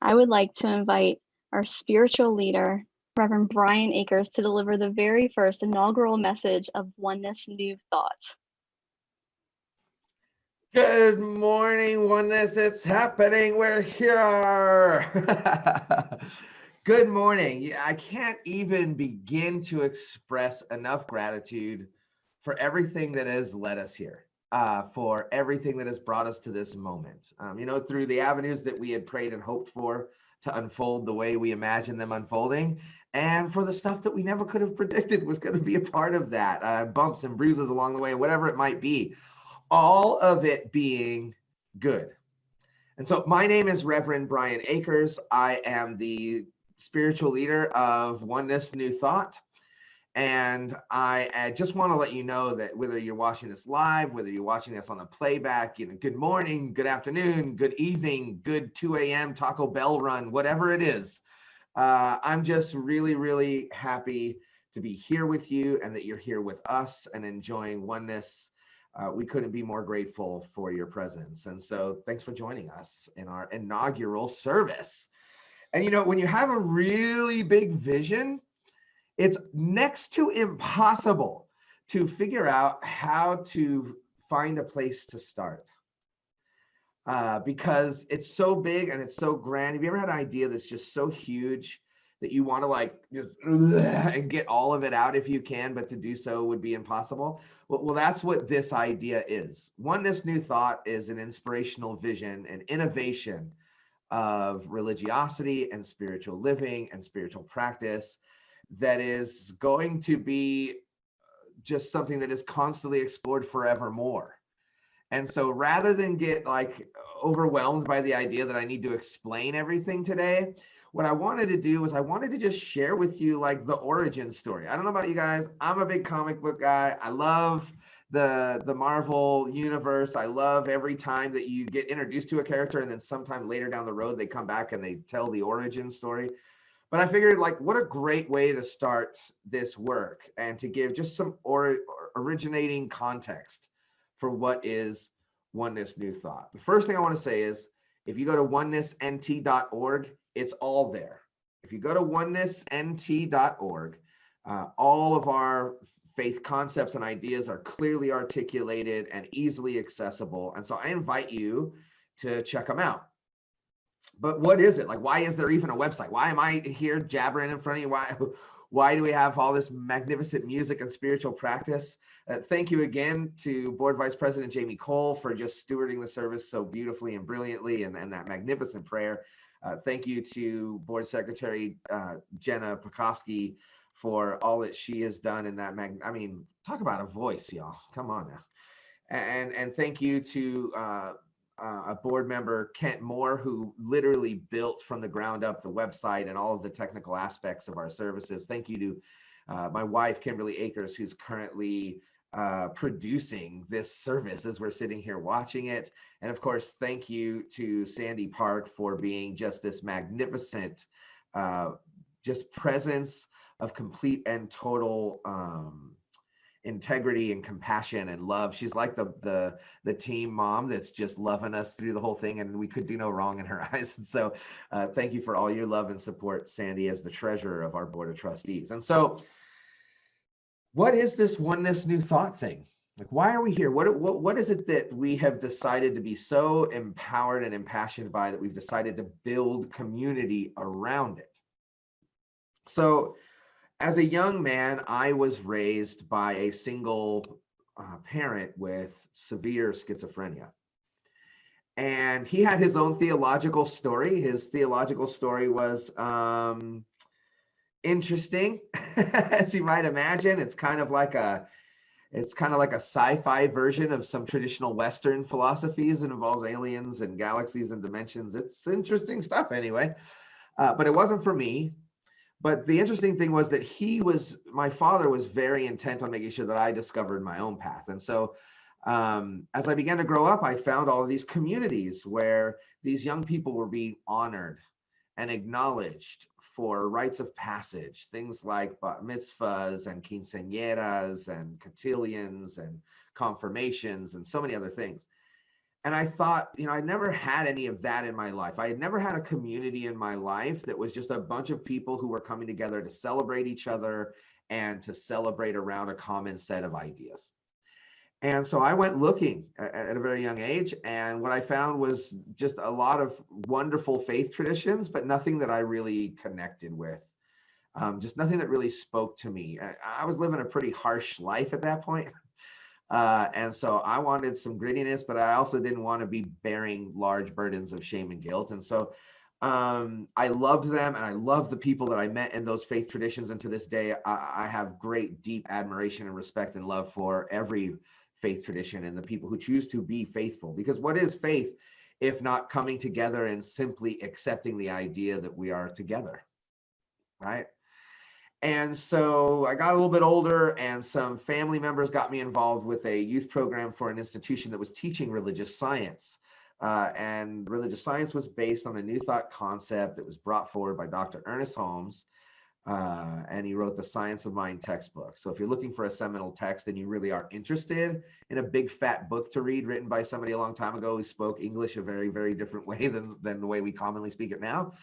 I would like to invite our spiritual leader, Reverend Brian Akers, to deliver the very first inaugural message of Oneness New Thought. Good morning, Oneness. It's happening. We're here. Good morning. I can't even begin to express enough gratitude for everything that has led us here, for everything that has brought us to this moment. Through the avenues that we had prayed and hoped for to unfold the way we imagined them unfolding, and for the stuff that we never could have predicted was going to be a part of that, bumps and bruises along the way, whatever it might be. All of it being good. And so my name is Reverend Brian Akers. I am the spiritual leader of Oneness New Thought. And I just want to let you know that whether you're watching this live, whether you're watching us on the playback, good morning, good afternoon, good evening, good 2 a.m. Taco Bell run, whatever it is. I'm just really, really happy to be here with you and that you're here with us and enjoying Oneness. We couldn't be more grateful for your presence. And so thanks for joining us in our inaugural service. And when you have a really big vision, it's next to impossible to figure out how to find a place to start. Because it's so big and it's so grand. Have you ever had an idea that's just so huge that you want to just and get all of it out if you can, but to do so would be impossible? Well, that's what this idea is. Oneness New Thought is an inspirational vision and innovation of religiosity and spiritual living and spiritual practice that is going to be just something that is constantly explored forevermore. And so rather than get overwhelmed by the idea that I need to explain everything today, what I wanted to do was I wanted to just share with you the origin story. I don't know about you guys. I'm a big comic book guy. I love the Marvel universe. I love every time that you get introduced to a character and then sometime later down the road, they come back and they tell the origin story. But I figured what a great way to start this work and to give just some originating context for what is Oneness New Thought. The first thing I want to say is if you go to onenessnt.org, it's all there. If you go to onenessnt.org, all of our faith concepts and ideas are clearly articulated and easily accessible. And so I invite you to check them out. But what is it? Why is there even a website? Why am I here jabbering in front of you? Why do we have all this magnificent music and spiritual practice? Thank you again to Board Vice President Jamie Cole for just stewarding the service so beautifully and brilliantly and that magnificent prayer. Thank you to Board Secretary Jenna Pekowski for all that she has done in that. Talk about a voice, y'all. Come on now. And thank you to a board member, Kent Moore, who literally built from the ground up the website and all of the technical aspects of our services. Thank you to my wife, Kimberly Akers, who's currently producing this service as we're sitting here watching it. And of course, thank you to Sandy Park for being just this magnificent just presence of complete and total integrity and compassion and love. She's like the team mom that's just loving us through the whole thing, and we could do no wrong in her eyes. And so thank you for all your love and support, Sandy, as the treasurer of our board of trustees. And so what is this Oneness New Thought thing? Why are we here? What is it that we have decided to be so empowered and impassioned by that we've decided to build community around it? So as a young man, I was raised by a single parent with severe schizophrenia. And he had his own theological story. His theological story was interesting, as you might imagine. It's kind of like a sci-fi version of some traditional Western philosophies. It involves aliens and galaxies and dimensions. It's interesting stuff anyway. But it wasn't for me. But the interesting thing was that my father was very intent on making sure that I discovered my own path. And so as I began to grow up, I found all of these communities where these young people were being honored and acknowledged for rites of passage, things like bat mitzvahs and quinceañeras and cotillions and confirmations and so many other things. And I thought, I never had any of that in my life. I had never had a community in my life that was just a bunch of people who were coming together to celebrate each other and to celebrate around a common set of ideas. And so I went looking at a very young age, and what I found was just a lot of wonderful faith traditions, but nothing that I really connected with. Just nothing that really spoke to me. I was living a pretty harsh life at that point. And so I wanted some grittiness, but I also didn't want to be bearing large burdens of shame and guilt. And so I loved them, and I love the people that I met in those faith traditions. And to this day, I have great, deep admiration and respect and love for every faith tradition and the people who choose to be faithful. Because what is faith if not coming together and simply accepting the idea that we are together, right? And so I got a little bit older, and some family members got me involved with a youth program for an institution that was teaching religious science. And religious science was based on a New Thought concept that was brought forward by Dr. Ernest Holmes. And he wrote the Science of Mind textbook. So if you're looking for a seminal text and you really are interested in a big fat book to read written by somebody a long time ago who spoke English a very, very different way than the way we commonly speak it now,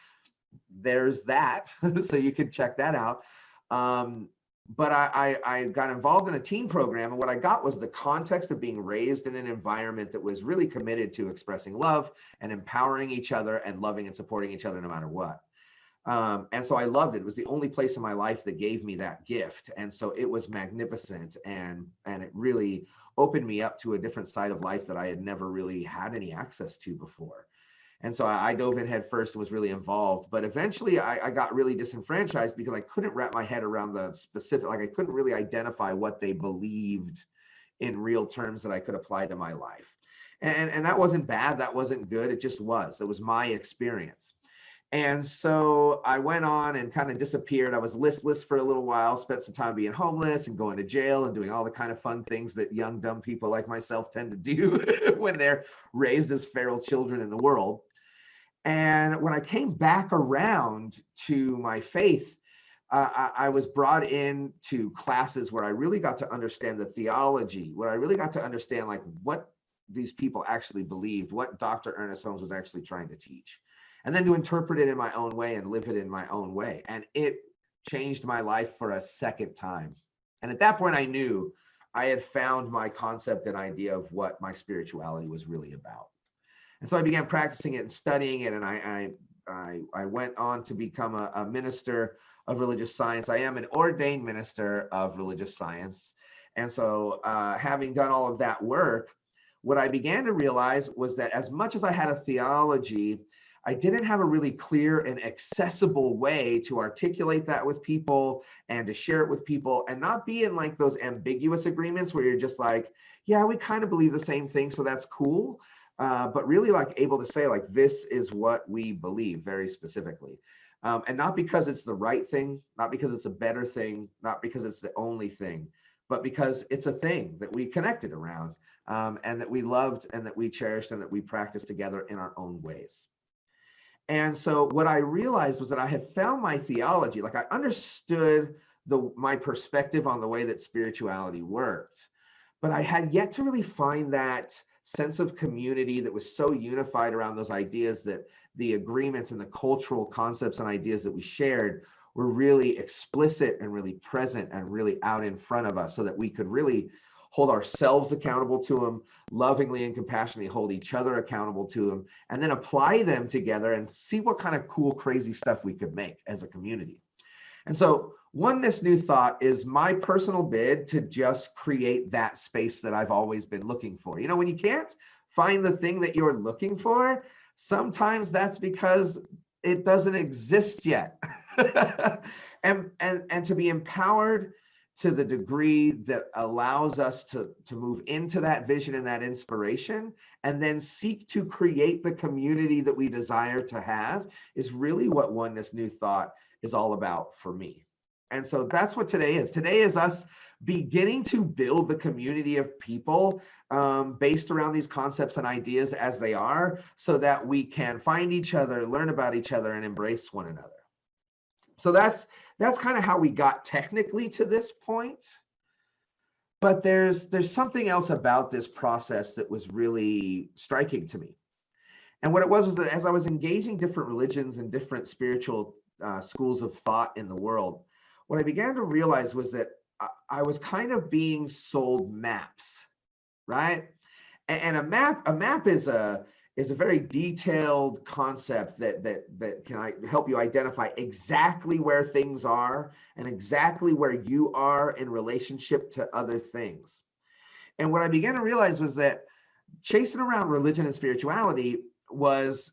there's that. So you can check that out. But I got involved in a teen program, and what I got was the context of being raised in an environment that was really committed to expressing love and empowering each other and loving and supporting each other no matter what. And so I loved it. It was the only place in my life that gave me that gift. And so it was magnificent, and it really opened me up to a different side of life that I had never really had any access to before. And so I dove in head first and was really involved. But eventually I got really disenfranchised because I couldn't wrap my head around the specific, like I couldn't really identify what they believed in real terms that I could apply to my life. And that wasn't bad. That wasn't good. It just was. It was my experience. And so I went on and kind of disappeared. I was listless for a little while, spent some time being homeless and going to jail and doing all the kind of fun things that young, dumb people like myself tend to do when they're raised as feral children in the world. And when I came back around to my faith, I was brought into classes where I really got to understand the theology, where I really got to understand like what these people actually believed, what Dr. Ernest Holmes was actually trying to teach, and then to interpret it in my own way and live it in my own way. And it changed my life for a second time. And at that point, I knew I had found my concept and idea of what my spirituality was really about. And so I began practicing it and studying it, and I went on to become a minister of religious science. I am an ordained minister of religious science. And so having done all of that work, what I began to realize was that as much as I had a theology, I didn't have a really clear and accessible way to articulate that with people and to share it with people and not be in like those ambiguous agreements where you're just like, yeah, we kind of believe the same thing, so that's cool. But really like able to say like, this is what we believe very specifically. And not because it's the right thing, not because it's a better thing, not because it's the only thing, but because it's a thing that we connected around, and that we loved and that we cherished and that we practiced together in our own ways. And so what I realized was that I had found my theology, like I understood my perspective on the way that spirituality worked, but I had yet to really find that sense of community that was so unified around those ideas, that the agreements and the cultural concepts and ideas that we shared were really explicit and really present and really out in front of us, so that we could really hold ourselves accountable to them, lovingly and compassionately hold each other accountable to them, and then apply them together and see what kind of cool, crazy stuff we could make as a community. And so Oneness New Thought is my personal bid to just create that space that I've always been looking for. You know, when you can't find the thing that you're looking for, sometimes that's because it doesn't exist yet. and to be empowered to the degree that allows us to move into that vision and that inspiration, and then seek to create the community that we desire to have, is really what Oneness New Thought is all about for me. And so that's what today is. Today is us beginning to build the community of people based around these concepts and ideas as they are, so that we can find each other, learn about each other, and embrace one another. So that's kind of how we got technically to this point. But there's something else about this process that was really striking to me. And what it was that as I was engaging different religions and different spiritual schools of thought in the world, what I began to realize was that I was kind of being sold maps, right? And a map is a very detailed concept that can help you identify exactly where things are and exactly where you are in relationship to other things. And what I began to realize was that chasing around religion and spirituality was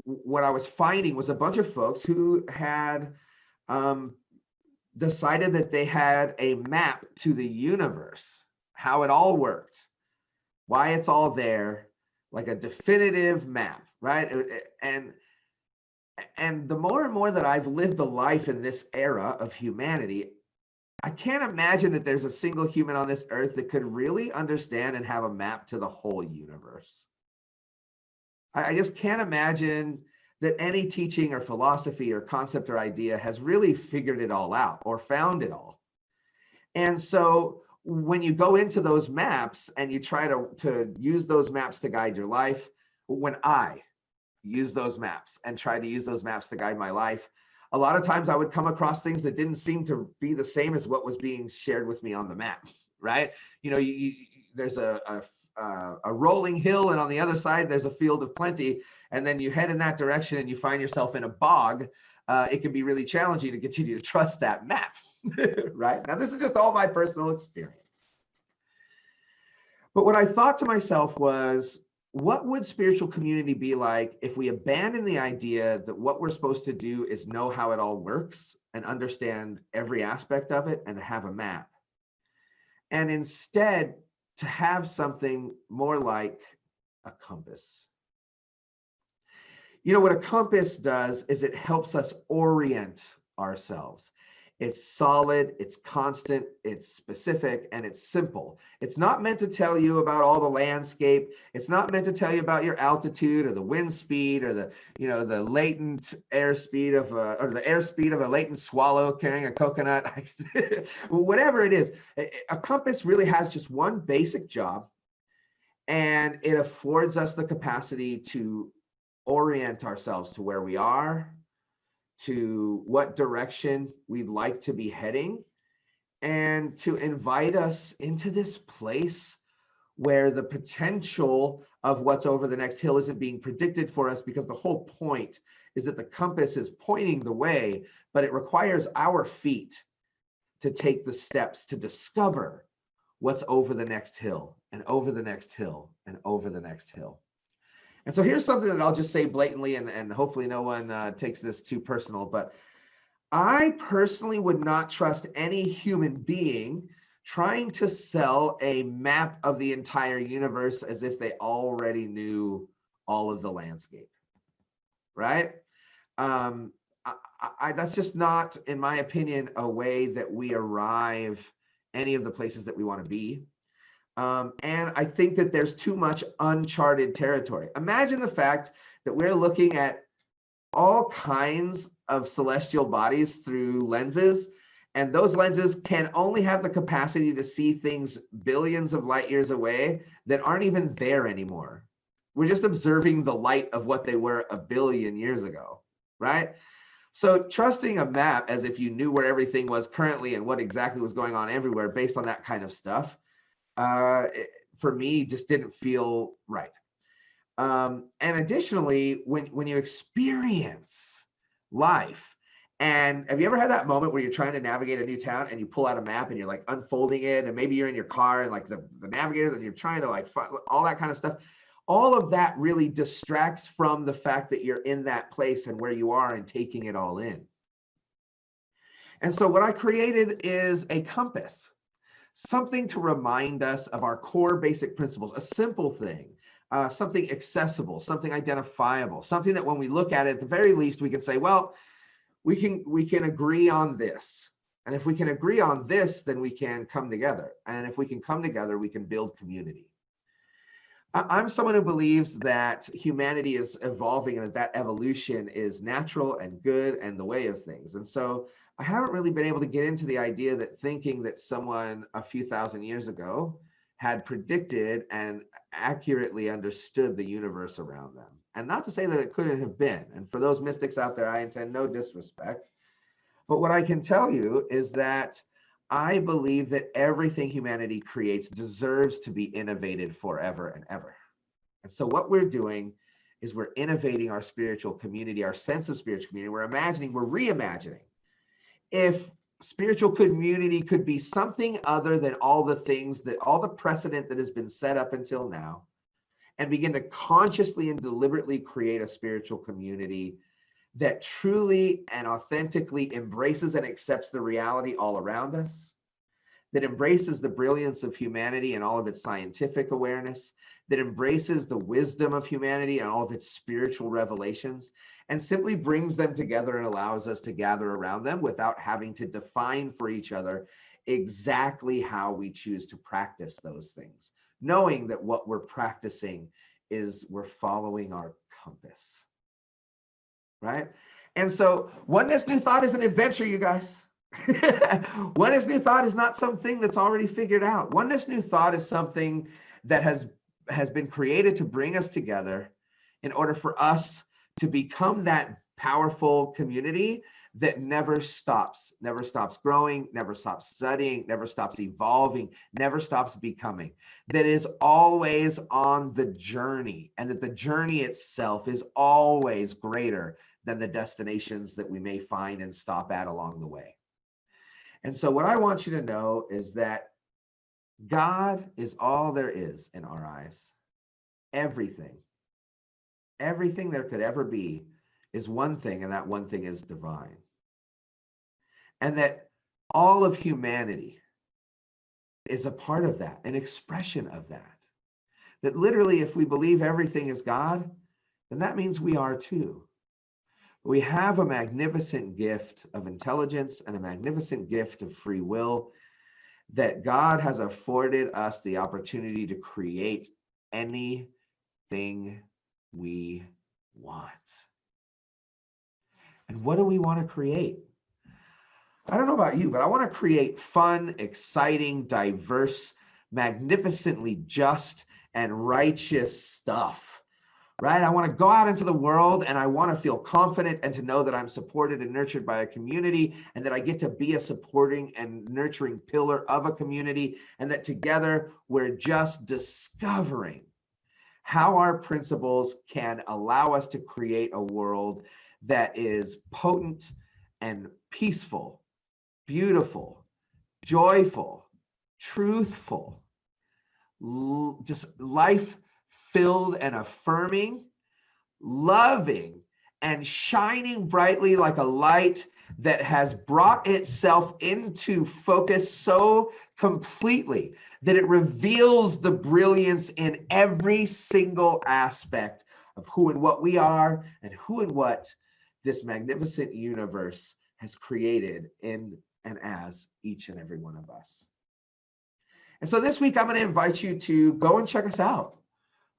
what I was finding was a bunch of folks who had decided that they had a map to the universe, how it all worked, why it's all there, like a definitive map, right? And the more and more that I've lived a life in this era of humanity, I can't imagine that there's a single human on this earth that could really understand and have a map to the whole universe. I just can't imagine that any teaching or philosophy or concept or idea has really figured it all out or found it all. And so when you go into those maps and you try to use those maps to guide your life, when I use those maps and try to use those maps to guide my life, a lot of times I would come across things that didn't seem to be the same as what was being shared with me on the map, right? You know, there's a rolling hill, and on the other side there's a field of plenty, and then you head in that direction and you find yourself in a bog. It can be really challenging to continue to trust that map. Right? Now, this is just all my personal experience. But what I thought to myself was, what would spiritual community be like if we abandon the idea that what we're supposed to do is know how it all works and understand every aspect of it and have a map, and instead to have something more like a compass? You know, what a compass does is it helps us orient ourselves. It's solid, it's constant, it's specific, and it's simple. It's not meant to tell you about all the landscape. It's not meant to tell you about your altitude or the wind speed or the, you know, the latent airspeed of or the airspeed of a latent swallow carrying a coconut. Whatever it is, a compass really has just one basic job, and it affords us the capacity to orient ourselves to where we are, to what direction we'd like to be heading, and to invite us into this place where the potential of what's over the next hill isn't being predicted for us, because the whole point is that the compass is pointing the way, but it requires our feet to take the steps to discover what's over the next hill and over the next hill and over the next hill. And so here's something that I'll just say blatantly, and hopefully no one takes this too personal, but I personally would not trust any human being trying to sell a map of the entire universe as if they already knew all of the landscape, right? That's just not, in my opinion, a way that we arrive any of the places that we want to be. And I think that there's too much uncharted territory. Imagine the fact that we're looking at all kinds of celestial bodies through lenses, and those lenses can only have the capacity to see things billions of light years away that aren't even there anymore. We're just observing the light of what they were a billion years ago, right? So trusting a map as if you knew where everything was currently and what exactly was going on everywhere based on that kind of stuff, for me, just didn't feel right. And additionally, when you experience life, and have you ever had that moment where you're trying to navigate a new town and you pull out a map and you're like unfolding it, and maybe you're in your car and like the navigators and you're trying to like all that kind of stuff? All of that really distracts from the fact that you're in that place and where you are and taking it all in. And so what I created is a compass, something to remind us of our core basic principles, a simple thing, something accessible, something identifiable, something that when we look at it, at the very least, we can say, well, we can agree on this. And if we can agree on this, then we can come together. And if we can come together, we can build community. I'm someone who believes that humanity is evolving and that evolution is natural and good and the way of things. And so I haven't really been able to get into the idea that thinking that someone a few thousand years ago had predicted and accurately understood the universe around them. And not to say that it couldn't have been. And for those mystics out there, I intend no disrespect. But what I can tell you is that I believe that everything humanity creates deserves to be innovated forever and ever. And so what we're doing is we're innovating our spiritual community, our sense of spiritual community. We're reimagining. If spiritual community could be something other than all the precedent that has been set up until now, and begin to consciously and deliberately create a spiritual community that truly and authentically embraces and accepts the reality all around us, that embraces the brilliance of humanity and all of its scientific awareness, that embraces the wisdom of humanity and all of its spiritual revelations, and simply brings them together and allows us to gather around them without having to define for each other exactly how we choose to practice those things, knowing that what we're practicing is we're following our compass. Right? And so Oneness New Thought is an adventure, you guys. Oneness New Thought is not something that's already figured out. Oneness New Thought is something that has been created to bring us together in order for us to become that powerful community that never stops growing, never stops studying, never stops evolving, never stops becoming, that is always on the journey, and that the journey itself is always greater than the destinations that we may find and stop at along the way. And so what I want you to know is that God is all there is in our eyes. Everything there could ever be is one thing, and that one thing is divine. And that all of humanity is a part of that, an expression of that. That literally, if we believe everything is God, then that means we are too. We have a magnificent gift of intelligence and a magnificent gift of free will that God has afforded us the opportunity to create anything we want. And what do we want to create? I don't know about you, but I want to create fun, exciting, diverse, magnificently just and righteous stuff, right? I want to go out into the world and I want to feel confident and to know that I'm supported and nurtured by a community, and that I get to be a supporting and nurturing pillar of a community, and that together we're just discovering how our principles can allow us to create a world that is potent and peaceful, beautiful, joyful, truthful, just life-filled and affirming, loving, and shining brightly like a light that has brought itself into focus so completely that it reveals the brilliance in every single aspect of who and what we are, and who and what this magnificent universe has created in and as each and every one of us. And so this week, I'm going to invite you to go and check us out.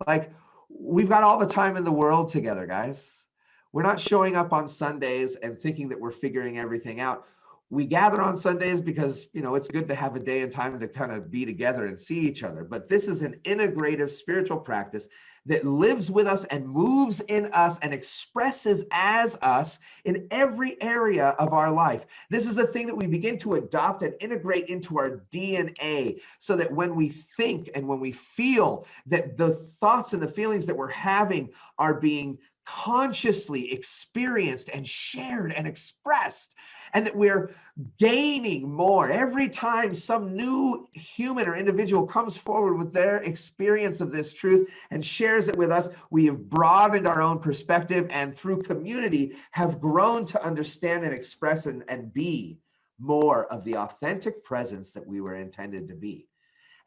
Like, we've got all the time in the world together, guys. We're not showing up on Sundays and thinking that we're figuring everything out. We gather on Sundays because, it's good to have a day and time to kind of be together and see each other. But this is an integrative spiritual practice that lives with us and moves in us and expresses as us in every area of our life. This is a thing that we begin to adopt and integrate into our DNA, so that when we think and when we feel, that the thoughts and the feelings that we're having are being consciously experienced and shared and expressed, and that we're gaining more every time some new human or individual comes forward with their experience of this truth and shares it with us. We have broadened our own perspective, and through community have grown to understand and express and be more of the authentic presence that we were intended to be.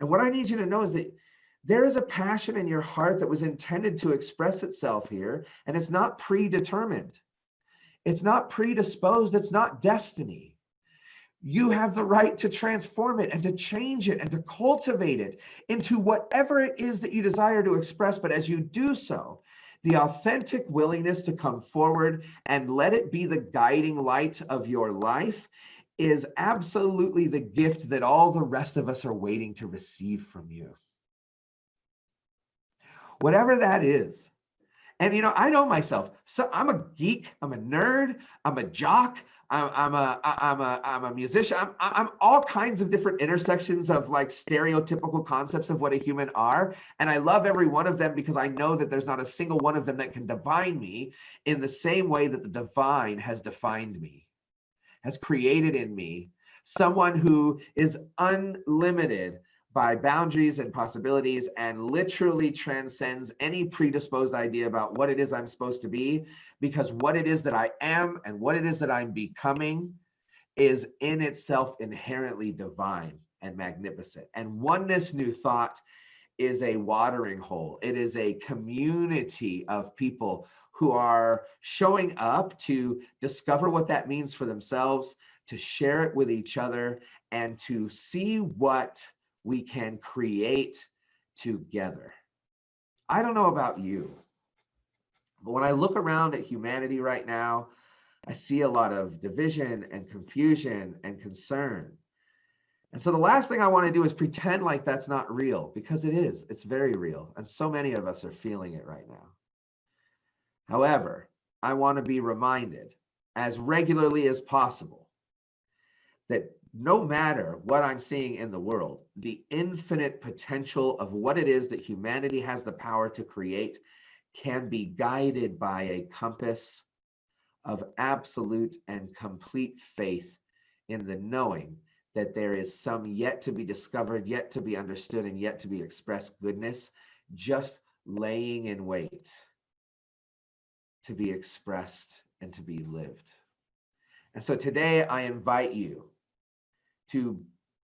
And what I need you to know is that there is a passion in your heart that was intended to express itself here, and it's not predetermined. It's not predisposed. It's not destiny. You have the right to transform it and to change it and to cultivate it into whatever it is that you desire to express. But as you do so, the authentic willingness to come forward and let it be the guiding light of your life is absolutely the gift that all the rest of us are waiting to receive from you. Whatever that is. And I know myself. So I'm a geek. I'm a nerd. I'm a jock. I'm a musician. I'm all kinds of different intersections of like stereotypical concepts of what a human are. And I love every one of them because I know that there's not a single one of them that can define me in the same way that the divine has defined me, has created in me someone who is unlimited by boundaries and possibilities and literally transcends any predisposed idea about what it is I'm supposed to be, because what it is that I am and what it is that I'm becoming is in itself inherently divine and magnificent. And Oneness New Thought is a watering hole. It is a community of people who are showing up to discover what that means for themselves, to share it with each other, and to see what we can create together. I don't know about you, but when I look around at humanity right now, I see a lot of division and confusion and concern. And so the last thing I want to do is pretend like that's not real, because it is. It's very real. And so many of us are feeling it right now. However, I want to be reminded as regularly as possible that no matter what I'm seeing in the world, the infinite potential of what it is that humanity has the power to create can be guided by a compass of absolute and complete faith in the knowing that there is some yet to be discovered, yet to be understood, and yet to be expressed goodness just laying in wait to be expressed and to be lived. And so today I invite you to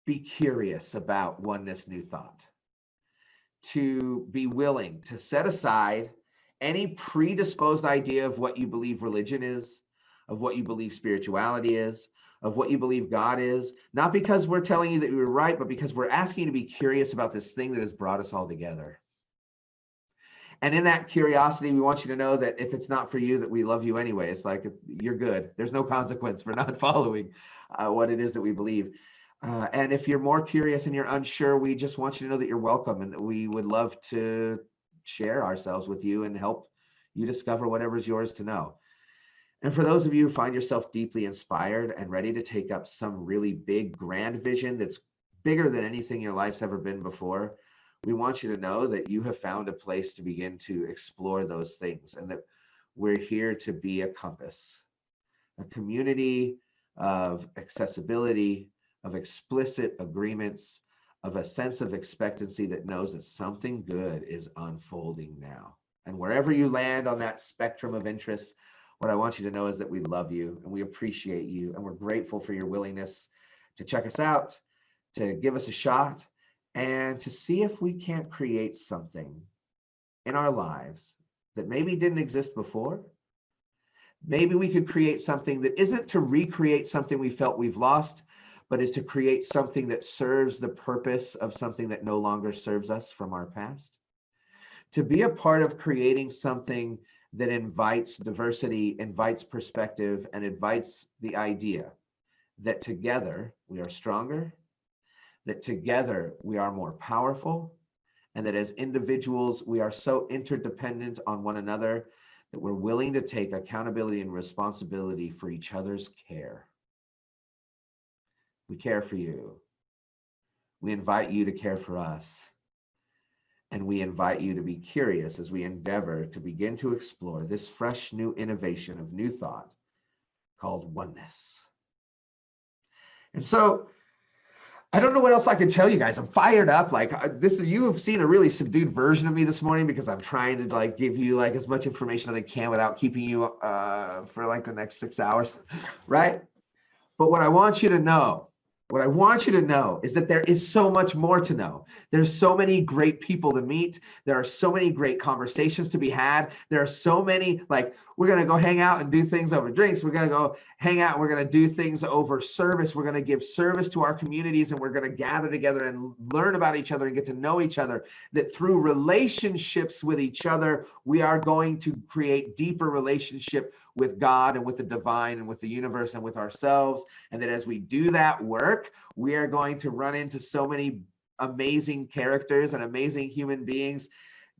be curious about Oneness New Thought, to be willing to set aside any predisposed idea of what you believe religion is, of what you believe spirituality is, of what you believe God is, not because we're telling you that you're right, but because we're asking you to be curious about this thing that has brought us all together. And in that curiosity, we want you to know that if it's not for you, that we love you anyway. It's like, you're good. There's no consequence for not following what it is that we believe. And if you're more curious and you're unsure, we just want you to know that you're welcome and that we would love to share ourselves with you and help you discover whatever's yours to know. And for those of you who find yourself deeply inspired and ready to take up some really big, grand vision that's bigger than anything your life's ever been before, we want you to know that you have found a place to begin to explore those things, and that we're here to be a compass, a community of accessibility, of explicit agreements, of a sense of expectancy that knows that something good is unfolding now. And wherever you land on that spectrum of interest, what I want you to know is that we love you and we appreciate you, and we're grateful for your willingness to check us out, to give us a shot, and to see if we can't create something in our lives that maybe didn't exist before. Maybe we could create something that isn't to recreate something we felt we've lost, but is to create something that serves the purpose of something that no longer serves us from our past. To be a part of creating something that invites diversity, invites perspective, and invites the idea that together we are stronger, that together we are more powerful, and that as individuals we are so interdependent on one another that we're willing to take accountability and responsibility for each other's care. We care for you. We invite you to care for us. And we invite you to be curious as we endeavor to begin to explore this fresh new innovation of new thought called Oneness. And so, I don't know what else I can tell you guys. I'm fired up. Like this, you have seen a really subdued version of me this morning because I'm trying to like give you like as much information as I can without keeping you for like the next 6 hours, right? But what I want you to know What I want you to know is that there is so much more to know. There's so many great people to meet. There are so many great conversations to be had. There are so many, like, we're going to go hang out and do things over drinks. We're going to go hang out. We're going to do things over service. We're going to give service to our communities, and we're going to gather together and learn about each other and get to know each other. That through relationships with each other, we are going to create deeper relationship with God and with the divine and with the universe and with ourselves. And that as we do that work, we are going to run into so many amazing characters and amazing human beings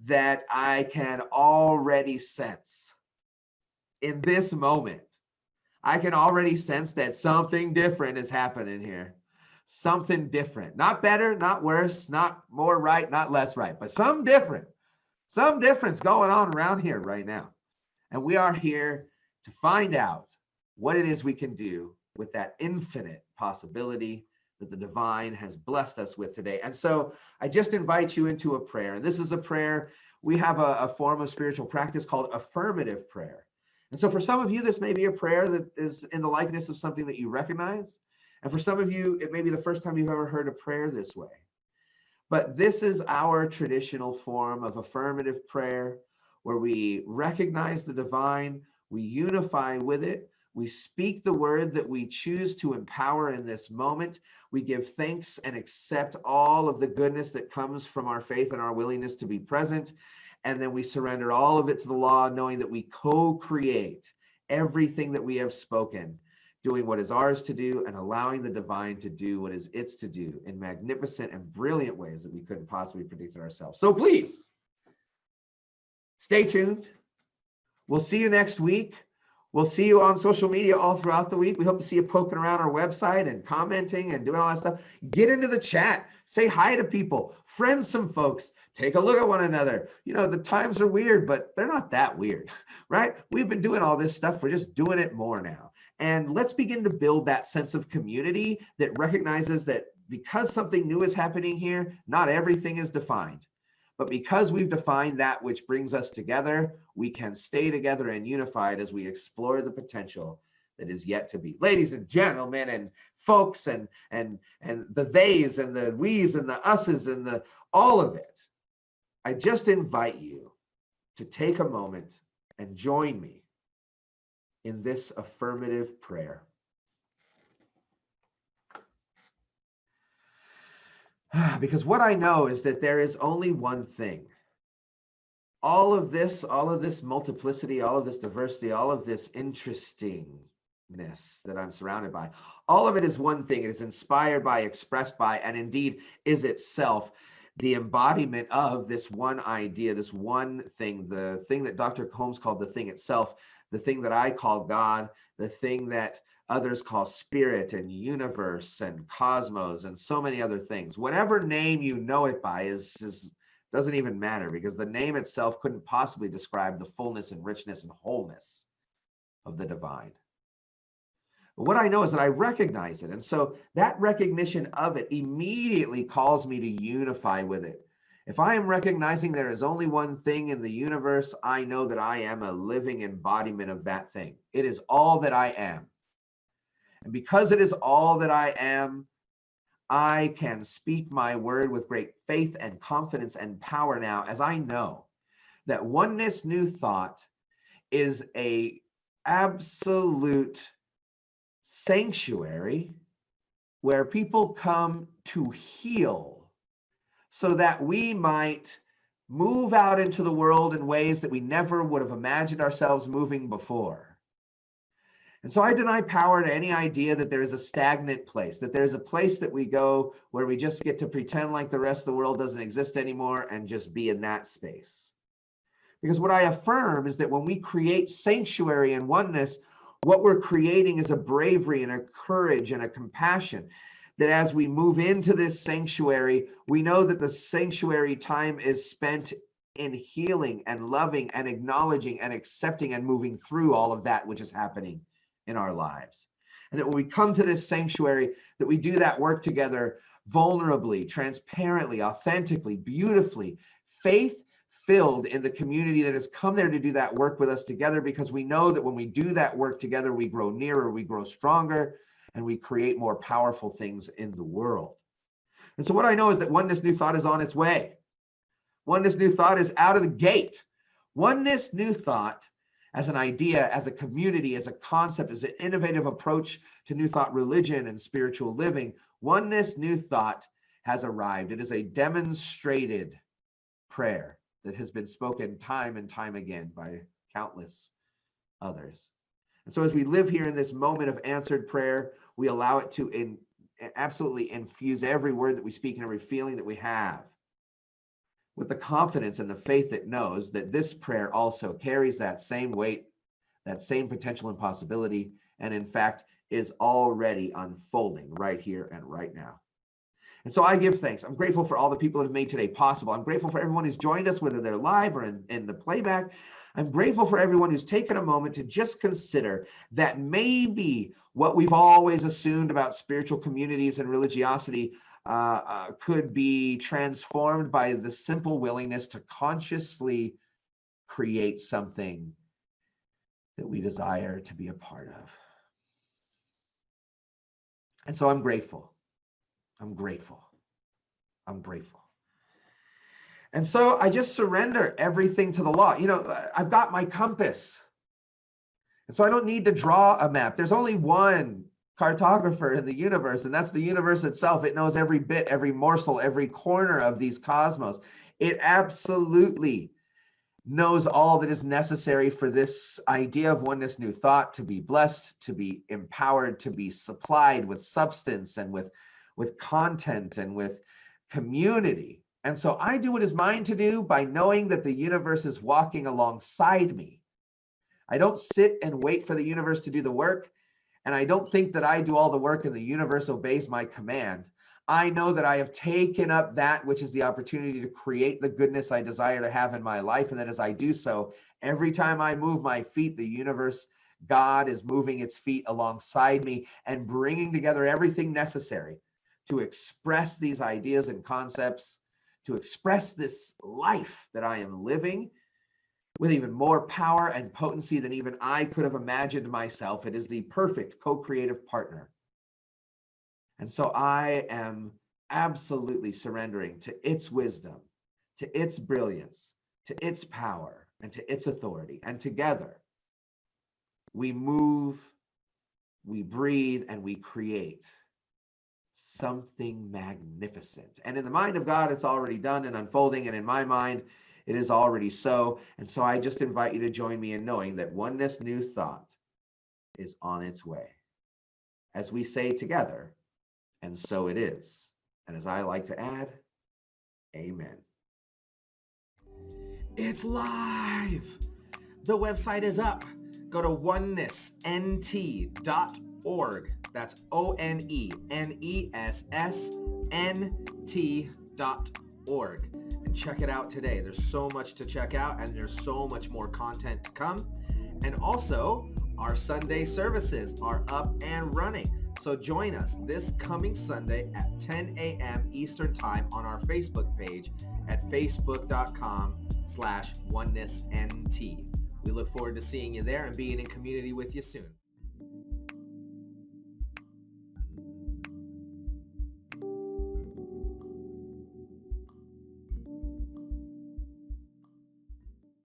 that I can already sense in this moment. I can already sense that something different is happening here. Something different. Not better, not worse, not more right, not less right, but some different. Some difference going on around here right now. And we are here to find out what it is we can do with that infinite possibility that the divine has blessed us with today. And so I just invite you into a prayer. And this is a prayer. We have a form of spiritual practice called affirmative prayer. And so for some of you, this may be a prayer that is in the likeness of something that you recognize. And for some of you, it may be the first time you've ever heard a prayer this way. But this is our traditional form of affirmative prayer, where we recognize the divine, we unify with it, we speak the word that we choose to empower in this moment, we give thanks and accept all of the goodness that comes from our faith and our willingness to be present, and then we surrender all of it to the law, knowing that we co-create everything that we have spoken, doing what is ours to do and allowing the divine to do what is its to do in magnificent and brilliant ways that we couldn't possibly predict it ourselves. So please, stay tuned. We'll see you next week. We'll see you on social media all throughout the week. We hope to see you poking around our website and commenting and doing all that stuff. Get into the chat. Say hi to people. Friend some folks. Take a look at one another. You know, the times are weird, but they're not that weird, right? We've been doing all this stuff. We're just doing it more now. And let's begin to build that sense of community that recognizes that because something new is happening here, not everything is defined. But because we've defined that which brings us together, we can stay together and unified as we explore the potential that is yet to be. Ladies and gentlemen and folks and the theys and the we's and the us's and the all of it, I just invite you to take a moment and join me in this affirmative prayer. Because what I know is that there is only one thing. All of this multiplicity, all of this diversity, all of this interestingness that I'm surrounded by, all of it is one thing. It is inspired by, expressed by, and indeed is itself the embodiment of this one idea, this one thing, the thing that Dr. Holmes called the thing itself, the thing that I call God, the thing that others call spirit and universe and cosmos and so many other things. Whatever name you know it by is doesn't even matter, because the name itself couldn't possibly describe the fullness and richness and wholeness of the divine. But what I know is that I recognize it. And so that recognition of it immediately calls me to unify with it. If I am recognizing there is only one thing in the universe, I know that I am a living embodiment of that thing. It is all that I am. And because it is all that I am, I can speak my word with great faith and confidence and power now, as I know that Oneness New Thought is a absolute sanctuary where people come to heal so that we might move out into the world in ways that we never would have imagined ourselves moving before. And so I deny power to any idea that there is a stagnant place, that there's a place that we go where we just get to pretend like the rest of the world doesn't exist anymore and just be in that space. Because what I affirm is that when we create sanctuary and oneness, what we're creating is a bravery and a courage and a compassion that as we move into this sanctuary, we know that the sanctuary time is spent in healing and loving and acknowledging and accepting and moving through all of that which is happening in our lives. And that when we come to this sanctuary, that we do that work together vulnerably, transparently, authentically, beautifully, faith-filled in the community that has come there to do that work with us together, because we know that when we do that work together, we grow nearer, we grow stronger, and we create more powerful things in the world. And so what I know is that Oneness New Thought is on its way. Oneness New Thought is out of the gate. Oneness New Thought as an idea, as a community, as a concept, as an innovative approach to New Thought religion and spiritual living, Oneness New Thought has arrived. It is a demonstrated prayer that has been spoken time and time again by countless others. And so as we live here in this moment of answered prayer, we allow it to absolutely infuse every word that we speak and every feeling that we have with the confidence and the faith that knows that this prayer also carries that same weight, that same potential and possibility, and in fact is already unfolding right here and right now. And so I give thanks. I'm grateful for all the people that have made today possible. I'm grateful for everyone who's joined us, whether they're live or in the playback. I'm grateful for everyone who's taken a moment to just consider that maybe what we've always assumed about spiritual communities and religiosity could be transformed by the simple willingness to consciously create something that we desire to be a part of. And so I'm grateful. I'm grateful. I'm grateful. And so I just surrender everything to the law. You know, I've got my compass. And so I don't need to draw a map. There's only one cartographer in the universe, and that's the universe itself. It knows every bit, every morsel, every corner of these cosmos. It absolutely knows all that is necessary for this idea of Oneness New Thought to be blessed, to be empowered, to be supplied with substance and with content and with community. And so I do what is mine to do by knowing that the universe is walking alongside me. I don't sit and wait for the universe to do the work, and I don't think that I do all the work and the universe obeys my command. I know that I have taken up that which is the opportunity to create the goodness I desire to have in my life, and that as I do so, every time I move my feet, the universe, God, is moving its feet alongside me and bringing together everything necessary to express these ideas and concepts, to express this life that I am living with even more power and potency than even I could have imagined myself. It is the perfect co-creative partner. And so I am absolutely surrendering to its wisdom, to its brilliance, to its power, and to its authority. And together, we move, we breathe, and we create something magnificent. And in the mind of God, it's already done and unfolding. And in my mind, it is already so. And so I just invite you to join me in knowing that Oneness New Thought is on its way. As we say together, and so it is. And as I like to add, amen. It's live. The website is up. Go to onenessnt.org. That's ONENESSNT.org. And check it out today. There's so much to check out, and there's so much more content to come. And also, our Sunday services are up and running. So join us this coming Sunday at 10 a.m. Eastern Time on our Facebook page at facebook.com/onenessnt. We look forward to seeing you there and being in community with you soon.